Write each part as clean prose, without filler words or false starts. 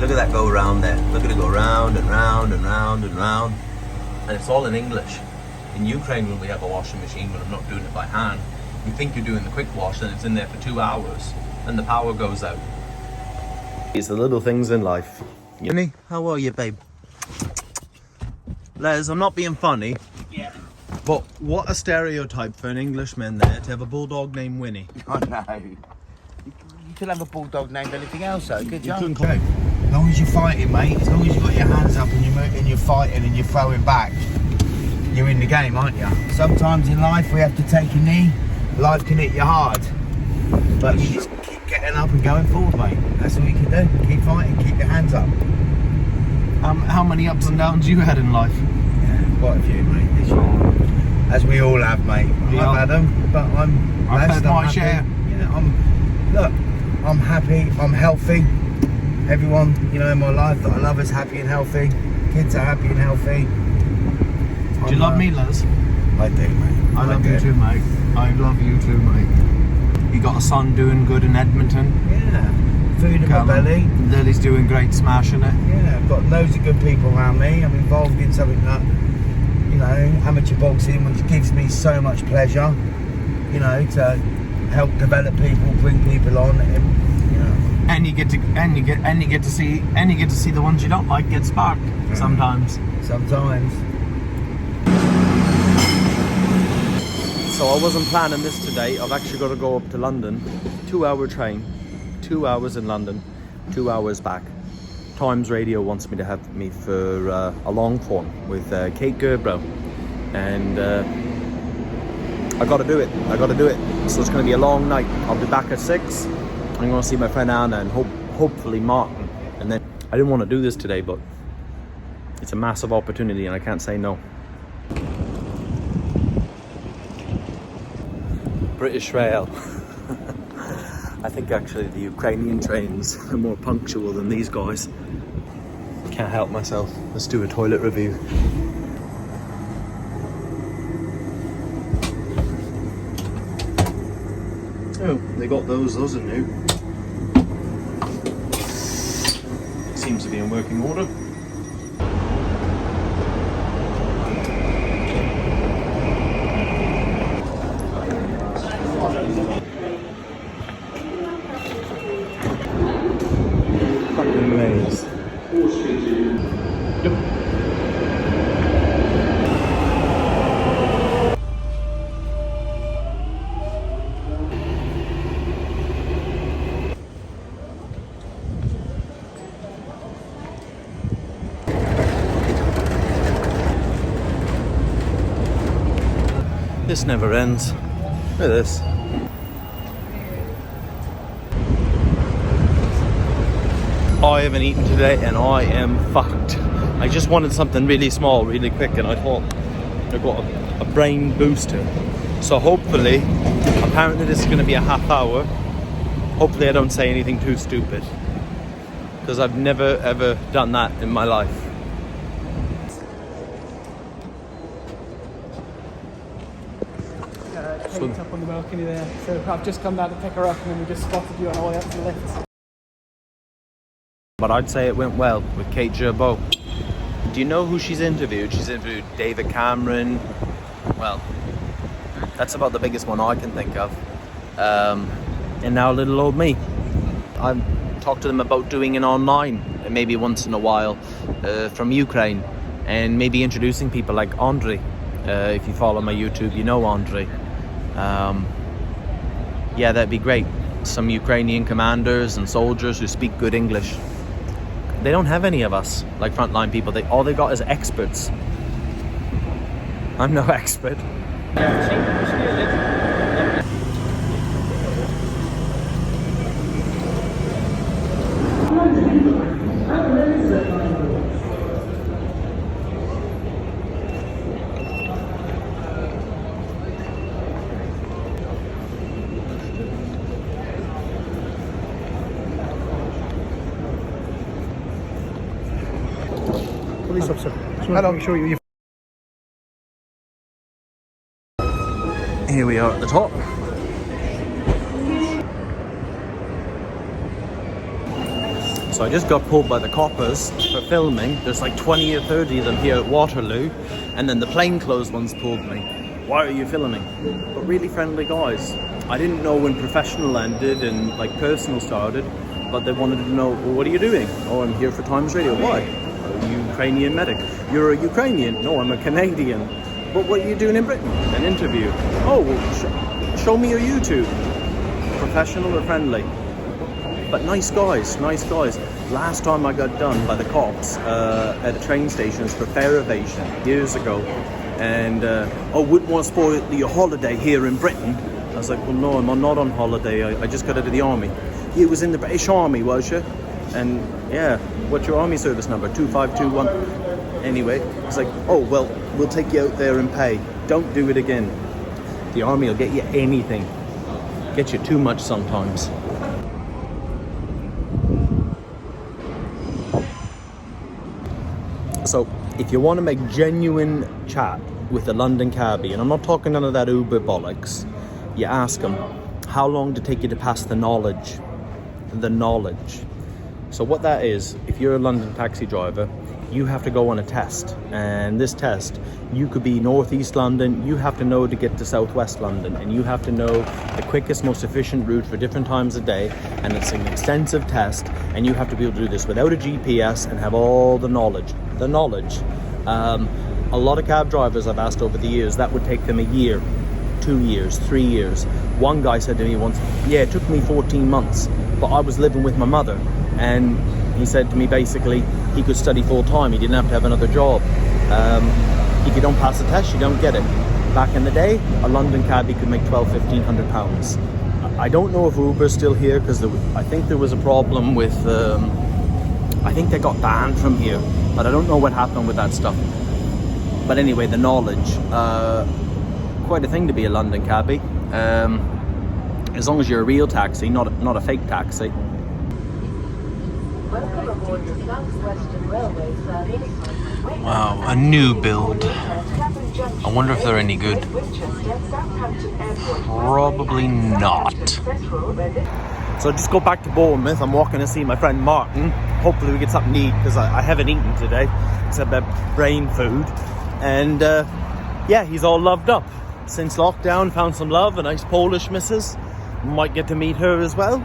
Look at that go round there. Look at it go round and round and round and round. And it's all in English. In Ukraine, when we have a washing machine, when I'm not doing it by hand, you think you're doing the quick wash and it's in there for 2 hours and the power goes out. It's the little things in life. Winnie, how are you, babe? Les, I'm not being funny. Yeah. But what a stereotype for an Englishman there to have a bulldog named Winnie. I know. You could have a bulldog named anything else though, could you? As long as you're fighting, mate, as long as you've got your hands up and you're fighting and you're throwing back, you're in the game, aren't you? Sometimes in life we have to take a knee, life can hit you hard. But you just keep getting up and going forward, mate. That's all you can do. Keep fighting, keep your hands up. How many ups and downs you had in life? Yeah, quite a few, mate, this year. As we all have, mate. Yeah. I've had them, but I've had my share. Yeah, I'm happy, I'm healthy. Everyone, you know, in my life that I love is happy and healthy. Kids are happy and healthy. Do you love me, Les? I do, mate. I love you too, mate. I love you too, mate. You got a son doing good in Edmonton? Yeah. Food in my belly. Lily's doing great, smashing it. Yeah, I've got loads of good people around me. I'm involved in something that, you know, amateur boxing, which gives me so much pleasure, you know, to help develop people, bring people on, and, you know. And you get to see the ones you don't like get sparked sometimes. Sometimes. So I wasn't planning this today. I've actually got to go up to London. 2-hour train, 2 hours in London, 2 hours back. Times Radio wants me to have me for a long form with Kate Gerbeau, and I got to do it. So it's going to be a long night. I'll be back at 6. I'm going to see my friend Anna and hopefully Martin. And then I didn't want to do this today, but it's a massive opportunity and I can't say no. British Rail. I think actually the Ukrainian trains are more punctual than these guys. Can't help myself. Let's do a toilet review. Oh, they got those are new. Seems to be in working order. Fucking maze. Yep. This never ends. Look at this. I haven't eaten today and I am fucked. I just wanted something really small, really quick, and I thought I got a brain booster. So hopefully, apparently this is going to be a half hour. Hopefully I don't say anything too stupid, because I've never ever done that in my life. Kate's up on the balcony there, so I've just come down to pick her up and then we just spotted you on the way up to the lift. But I'd say it went well with Kate Gerbeau. Do you know who she's interviewed? She's interviewed David Cameron. Well, that's about the biggest one I can think of. And now little old me. I've talked to them about doing it online, maybe once in a while, from Ukraine, and maybe introducing people like Andre. If you follow my YouTube, you know Andre. Yeah, that'd be great. Some Ukrainian commanders and soldiers who speak good English. They don't have any of us, like frontline people. All they got is experts. I'm no expert. Police officer. Hello. Make sure you. Here we are at the top. So I just got pulled by the coppers for filming. There's like 20 or 30 of them here at Waterloo, and then the plainclothes ones pulled me. Why are you filming? But really friendly guys. I didn't know when professional ended and like personal started, but they wanted to know, well, what are you doing? Oh, I'm here for Times Radio. Why? A Ukrainian medic. You're a Ukrainian? No, I'm a Canadian. But what are you doing in Britain? An interview. Oh, well, show me your YouTube. Professional or friendly? But nice guys, nice guys. Last time I got done by the cops at a train station was for fare evasion years ago. And, wouldn't want to spoil your holiday here in Britain. I was like, well, no, I'm not on holiday. I just got out of the army. You was in the British Army, was you? And, yeah, what's your army service number? 2521. Anyway, it's like, oh, well, we'll take you out there and pay. Don't do it again. The army will get you anything. Get you too much sometimes. So, if you want to make genuine chat with a London cabbie, and I'm not talking none of that Uber bollocks, you ask them, how long did it take you to pass the knowledge? The knowledge. So what that is, if you're a London taxi driver, you have to go on a test. And this test, you could be northeast London, you have to know to get to southwest London, and you have to know the quickest, most efficient route for different times of day, and it's an extensive test, and you have to be able to do this without a GPS and have all the knowledge. The knowledge. A lot of cab drivers I've asked over the years, that would take them a year, 2 years, 3 years. One guy said to me once, yeah, it took me 14 months, but I was living with my mother, and he said to me basically he could study full time, he didn't have to have another job. If you don't pass the test, you don't get it. Back in the day, a London cabbie could make £1,200–1,500. I don't know if Uber's still here, because I think there was a problem with, I think they got banned from here, but I don't know what happened with that stuff. But anyway, the knowledge, quite a thing to be a London cabbie, as long as you're a real taxi, not a fake taxi. Wow, a new build. I wonder if they're any good. Probably not. So I just go back to Bournemouth. I'm walking to see my friend Martin. Hopefully we get something to eat, because I haven't eaten today except that brain food. And yeah, he's all loved up since lockdown. Found some love, a nice Polish missus. Might get to meet her as well.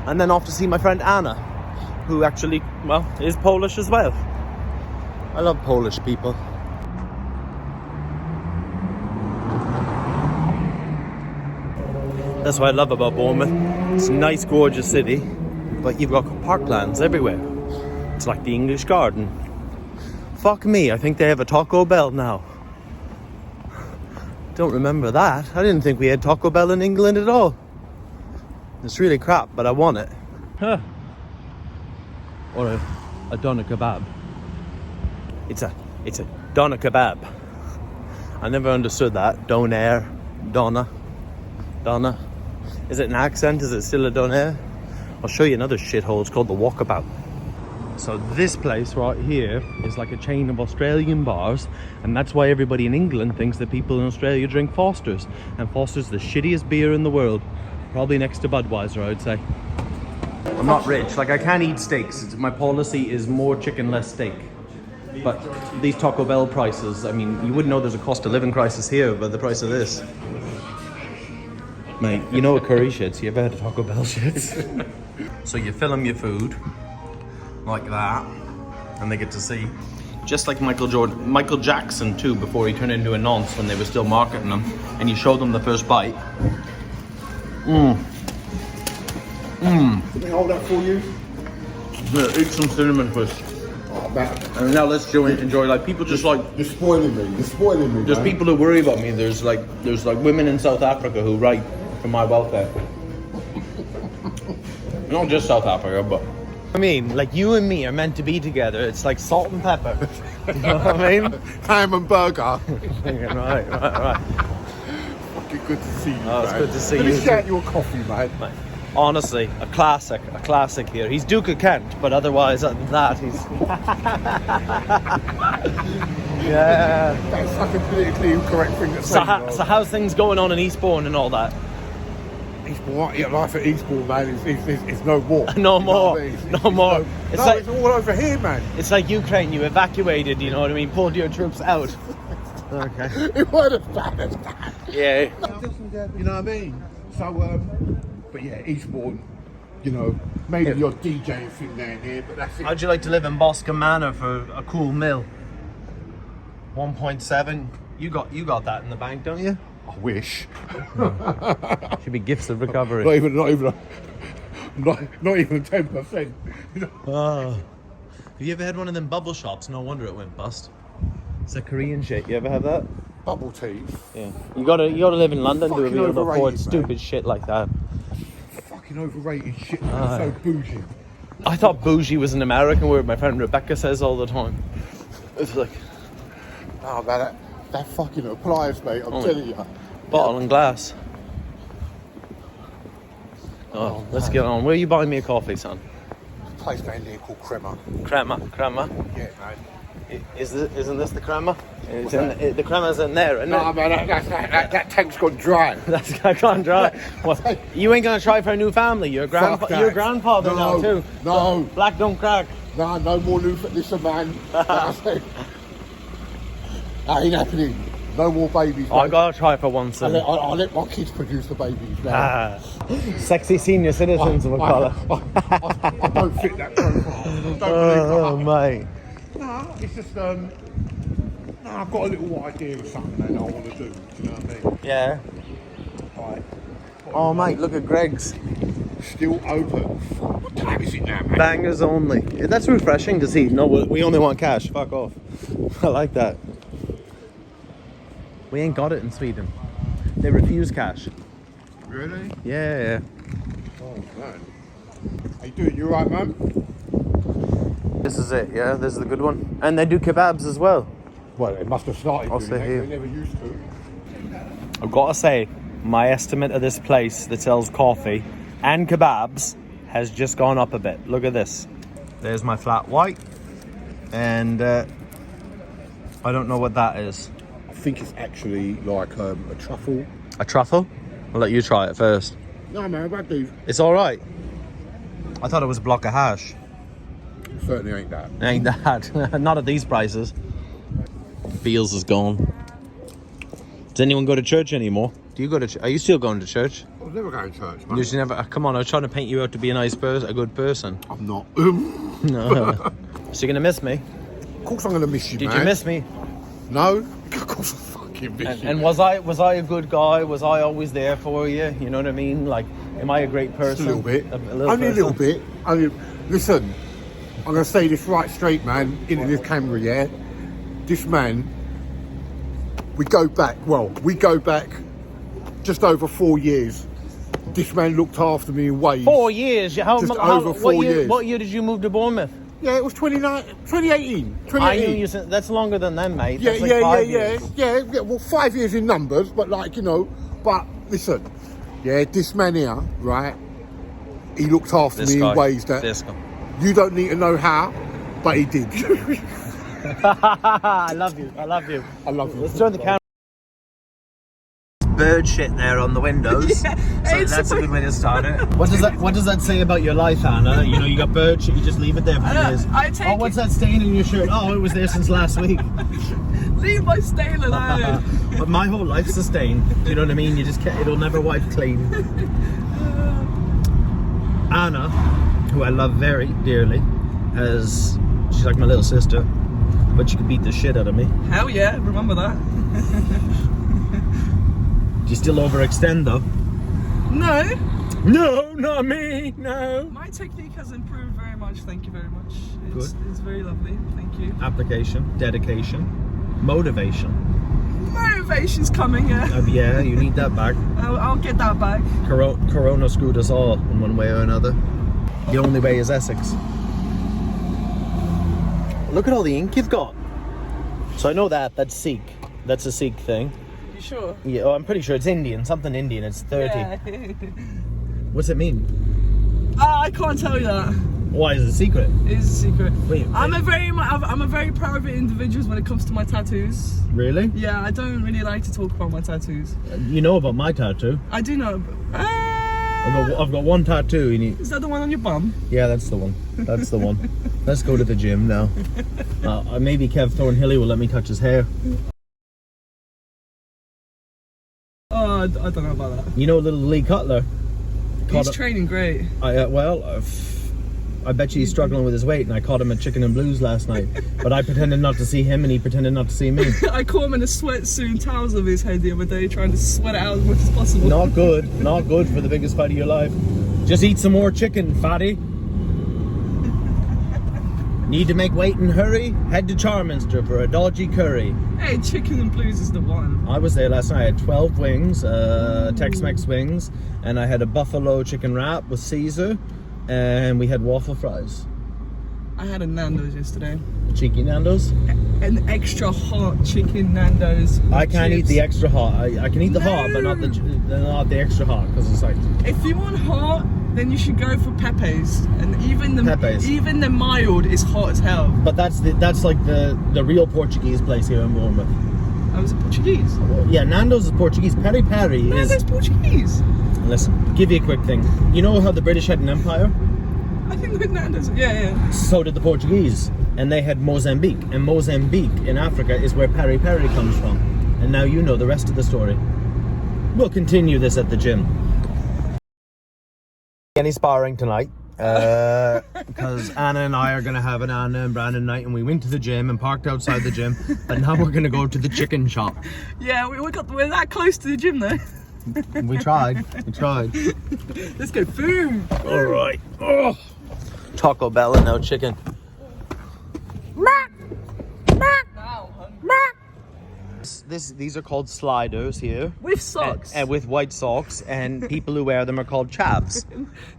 And then off to see my friend Anna, who actually, well, is Polish as well. I love Polish people. That's what I love about Bournemouth. It's a nice, gorgeous city, but you've got parklands everywhere. It's like the English Garden. Fuck me, I think they have a Taco Bell now. Don't remember that. I didn't think we had Taco Bell in England at all. It's really crap, but I want it. Huh. Or a doner kebab. It's a doner kebab. I never understood that. Doner, donna. Is it an accent? Is it still a doner? I'll show you another shithole. It's called the Walkabout. So this place right here is like a chain of Australian bars, and that's why everybody in England thinks that people in Australia drink Foster's, and Foster's the shittiest beer in the world, probably next to Budweiser, I would say. I'm not rich, like I can't eat steaks. My policy is more chicken, less steak. But these Taco Bell prices, I mean, you wouldn't know there's a cost of living crisis here by the price of this. Mate, you know what curry shits? You ever had a Taco Bell shits? So you film your food like that, and they get to see. Just like Michael Jackson too, before he turned into a nonce, when they were still marketing them, and you show them the first bite. Can we hold that for you? Yeah, eat some cinnamon twist. And now let's enjoy. Like, people just like, You're spoiling me. there's man. people who worry about me. There's like women in South Africa who write for my welfare. Not just South Africa, but I mean, like, you and me are meant to be together. It's like salt and pepper. You know what I mean? Ham and burger. right. Fucking good to see you. Oh, it's man. good to see Let you me shout you a coffee, man. Honestly, a classic here. He's Duke of Kent, but otherwise, other than that, he's yeah. That's like a politically incorrect thing to say. So how's things going on in Eastbourne and all that? Eastbourne, yeah, life at Eastbourne, man, it's no more. No You know more. what I mean? No more. It's No, like it's all over here, man. it's like Ukraine. You evacuated. You know what I mean? Pulled your troops out. Okay. It wasn't as bad as that. Yeah. You know what I mean? So, but yeah, Eastbourne, you know, maybe your DJing thing down here, but that's it. How'd you like to live in Boscombe Manor for a cool mill? 1.7. You got that in the bank, don't you? I wish. Should be gifts of recovery. Not even 10%. You know? Oh. Have you ever had one of them bubble shops? No wonder it went bust. It's a Korean shit. You ever have that? Bubble tea. Yeah. You gotta live in London to be Fucking able to afford overrated, stupid man. shit like that. Fucking overrated shit. Man. So bougie. I thought bougie was an American word. My friend Rebecca says all the time. It's like Oh man, that fucking applies, mate. I'm telling you. bottle and glass. Oh, let's get on. Where are you buying me a coffee, son? A place down there called Crema. Crema. Yeah, man. Isn't this the crema? The crema's in there, isn't No, it? man, that tank's gone dry. That's gone dry. What? You ain't gonna try for a new family. Your Fuck that. your grandfather now too. No. Black don't crack. No more new. Listen, man. That ain't happening. No more babies. I man. gotta try for once. I'll let my kids produce the babies now. Sexy senior citizens, we'll call it. I don't fit that profile. I don't Oh, believe mate. No, it's just I've got a little idea of something that I want to do. Do you know what I mean? Yeah. Like, Oh, mate, look at Greg's. still open. What time is it now, man? Bangers only. That's refreshing to see. No, we only want cash. Fuck off. I like that. We ain't got it in Sweden. They refuse cash. Really? Yeah. Oh man. How you doing? You alright, man? This is it, yeah? This is the good one. And they do kebabs as well. Well, they must have started I'll doing say that. here. They never used to. I've got to say, my estimate of this place that sells coffee and kebabs has just gone up a bit. Look at this. There's my flat white. And I don't know what that is. I think it's actually like a truffle. A truffle? I'll let you try it first. No, man, bad dude. It's all right. I thought it was a block of hash. Certainly ain't that. Ain't that? Not at these prices. Beals is gone. Does anyone go to church anymore? Do you go to? Are you still going to church? I was never going to church, man. You should never. Come on, I was trying to paint you out to be a nice person, a good person. I'm not. No. So you're gonna miss me? Of course I'm going to miss you, Did man. you miss me? No? Of course I fucking miss you. And was I a good guy? Was I always there for you? You know what I mean? Like, am I a great person? Just a little bit. Only Only a little bit. Listen, I'm going to say this right straight, man, into this camera, yeah? This man, we go back just over 4 years. This man looked after me in ways. 4 years. Over 4 years. What year did you move to Bournemouth? Yeah, it was 2018. I knew you said that's longer than them, mate. Yeah, That's like 5 years. yeah. Well, 5 years in numbers, but like, you know, but listen, yeah, this man here, right, he looked after This me guy. in ways that This guy. you don't need to know how, but he did. I love you. I love you. Let's turn the camera. Bird shit there on the windows. So that's a good way to start it. What does that say about your life, Anna? You know, you got bird shit, you just leave it there for years. I take Oh, what's that stain in your shirt? Oh, it was there since last week. Leave my stain alone. But my whole life's a stain. Do you know what I mean? You just can't, it'll never wipe clean. Anna, who I love very dearly, she's like my little sister, but she could beat the shit out of me. Hell yeah, remember that. Do you still overextend though? No. No, not me, no. My technique has improved very much, thank you very much. It's Good. It's very lovely, thank you. Application, dedication, motivation. Motivation's coming, yeah. Yeah, you need that back. I'll get that back. Corona screwed us all in one way or another. The only way is Essex. Look at all the ink you've got. So I know that's Sikh. That's a Sikh thing. You sure? Yeah, oh, I'm pretty sure it's Indian. Something Indian. It's 30. Yeah. What's it mean? I can't tell you that. Why is it a secret? It's a secret. Wait, I'm a very private individual when it comes to my tattoos. Really? Yeah, I don't really like to talk about my tattoos. You know about my tattoo. I do know. I've got one tattoo. Is that the one on your bum? Yeah, that's the one. That's the one. Let's go to the gym now. Maybe Kev Thornhilly will let me touch his hair. Oh, I don't know about that. You know little Lee Cutler? He's training great. I bet you he's struggling with his weight, and I caught him at Chicken and Blues last night. But I pretended not to see him, and he pretended not to see me. I caught him in a sweatsuit and towels over his head the other day, trying to sweat it out as much as possible. Not good. Not good for the biggest fight of your life. Just eat some more chicken, fatty. Need to make weight and hurry? Head to Charminster for a dodgy curry. Hey, Chicken and Blues is the one. I was there last night. I had 12 wings, Tex-Mex wings, and I had a buffalo chicken wrap with Caesar, and we had waffle fries. I had a Nando's yesterday. Cheeky Nando's? An extra hot chicken Nando's. I can't eat the extra hot. I can eat the hot, but not the extra hot, because it's like... If you want hot, then you should go for Pepe's. And even the mild is hot as hell. But that's like the real Portuguese place here in Bournemouth. Oh, is it Portuguese? Yeah, Nando's is Portuguese. Peri Peri is... Nando's Portuguese. Listen, give you a quick thing. You know how the British had an empire? I think with Nando's, yeah. So did the Portuguese, and they had Mozambique, and Mozambique in Africa is where Peri Peri comes from. And now you know the rest of the story. We'll continue this at the gym. Any sparring tonight, because Anna and I are going to have an Anna and Brandon night, and we went to the gym and parked outside the gym, but now we're going to go to the chicken shop. Yeah, we're that close to the gym though. We tried. Let's go food. All right. Oh. Taco Bell and now chicken. These are called sliders here. With socks. And with white socks, and people who wear them are called chavs.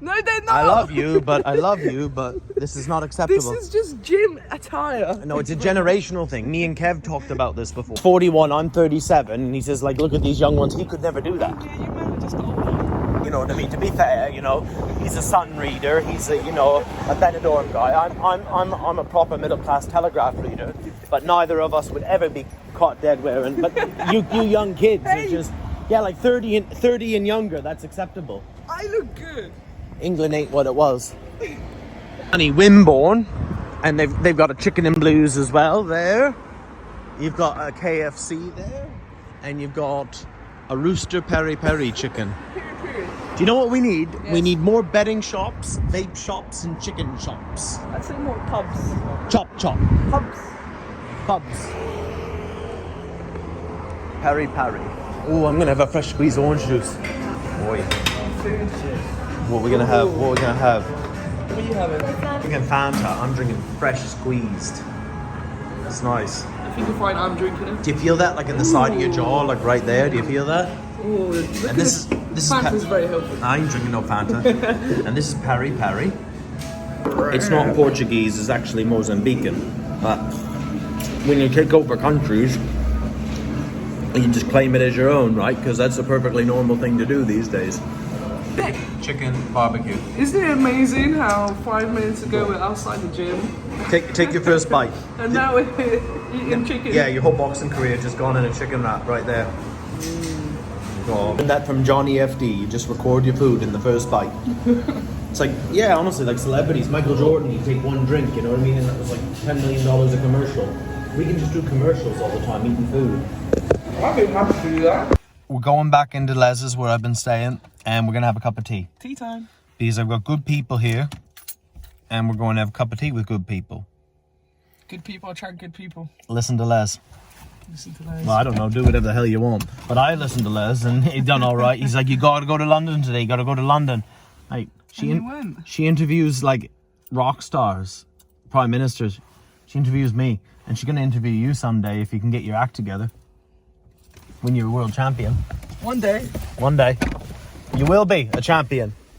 No, they're not. I love you, but this is not acceptable. This is just gym attire. No, it's a generational thing. Me and Kev talked about this before. 41, I'm 37, and he says, like, look at these young ones. He could never do that. Yeah, you man just got older. You know what I mean? To be fair, you know, he's a Sun reader. He's a Benidorm guy. I'm a proper middle class Telegraph reader. But neither of us would ever be caught dead wearing. But you young kids are just like 30 and younger. That's acceptable. I look good. England ain't what it was. Honey, Wimborne, and they've got a Chicken and Blues as well there. You've got a KFC there, and you've got a Rooster Peri Peri chicken. Do you know what we need? Yes. We need more betting shops, vape shops, and chicken shops. I'd say more pubs. Chop. Pubs. Peri Peri. Oh, I'm gonna have a fresh squeezed orange juice. Boy. What we're gonna have? What are you having? Drinking Fanta. I'm drinking fresh squeezed. That's nice. I think you're fine. I'm drinking it. Do you feel that like in the side of your jaw, like right there? Do you feel that? Oh, And this Fanta's very healthy. I ain't drinking no Fanta. And this is Peri Peri. It's not Portuguese, it's actually Mozambican. But when you take over countries, you just claim it as your own, right? Because that's a perfectly normal thing to do these days. Chicken barbecue. Isn't it amazing how 5 minutes ago we're outside the gym Take your first bite. and now we're here eating chicken? Yeah, your whole boxing career just gone in a chicken wrap right there. Oh. And that from Johnny FD, you just record your food in the first bite. It's like, yeah, honestly, like celebrities, Michael Jordan, you take one drink, you know what I mean? And that was like $10 million a commercial. We can just do commercials all the time, eating food. I'd be happy to do that. We're going back into Les's where I've been staying, and we're going to have a cup of tea. Tea time. Because I've got good people here, and we're going to have a cup of tea with good people. Good people attract good people. Listen to Les. Listen to those. Well, I don't know, do whatever the hell you want. But I listened to Les, and he done all right. He's like, you got to go to London today, you got to go to London. Like, she interviews, like, rock stars, prime ministers. She interviews me, and she's going to interview you someday if you can get your act together. When you're a world champion. One day. One day. You will be a champion.